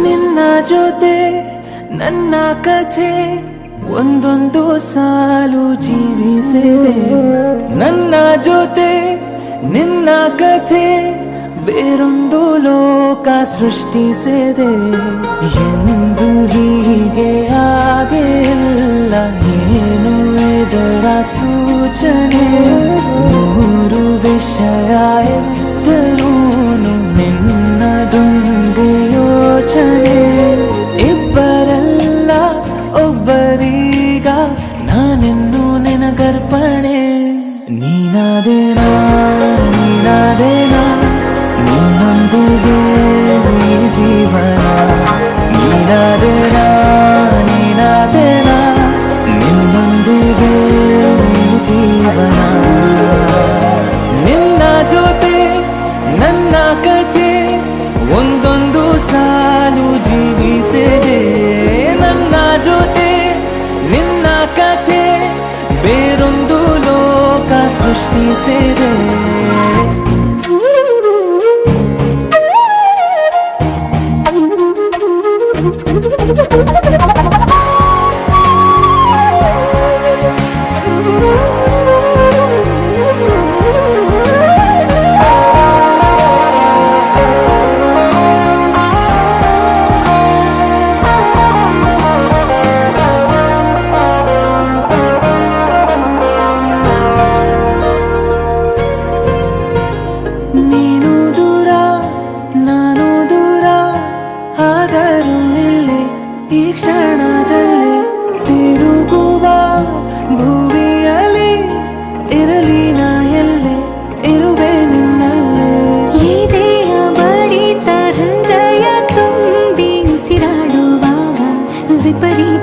ನಿನ್ನ ಜೊತೆ ನನ್ನ ಕಥೆ ಒಂದೊಂದು ಸಾಲು ಜೀವಿಸಿದೆ. ನನ್ನ ಜೊತೆ ನಿನ್ನ ಕಥೆ ಬೇರೊಂದು ಲೋಕ ಸೃಷ್ಟಿಸಿದೆ. ಎಂದು ಹೀಗೆ ಆಗಿಲ್ಲ, ಏನು ಇದರ ಸೂಚನೆ? ನೂರು ವಿಷಯ ಇದ್ದರೂನು ನಿನ್ನದೊಂದೇ ಯೋಚನೆ. ಇಬ್ಬರಲ್ಲ ಒಬ್ಬರೀಗ ನಾನಿನ್ನು ನಿನಗರ್ಪಣೆ. ನೀನಾದೇನಾ ನೀನಾದೇನಾ ನಿನ್ನೊಂದಿಗೆ ಈ ಜೀವನ. ನೀನಾದೇನಾ ನೀನಾದೇನಾ ನಿನ್ನೊಂದಿಗೆ ಈ ಜೀವನ. ನಿನ್ನ ಜೊತೆ ನನ್ನ ಕಥೆ ಒಂದೊಂದು ಸಾಲು ಜೀವಿಸಿದೆ. ನನ್ನ ಜೊತೆ ನಿನ್ನ ಕಥೆ ಬೇರೊಂದು ಲೋಕ ಸೃಷ್ಟಿಸಿದೆ. ನೀನು ದೂರ ನಾನು ದೂರ ಆದರೂ ಇಲ್ಲಿ ಈ ಕ್ಷಣದಲ್ಲಿ ತಿರುಗುವ ಭುವಿಯಲ್ಲಿ ಇರಲಿ ನಾ ಎಲ್ಲೆ ಇರುವೆ ನಿನ್ನಲ್ಲೇ. ಎದೆಯ ಬಡಿತ ಹೃದಯ ತುಂಬಿ ಉಸಿರಾಡುವಾಗ ವಿಪರೀತ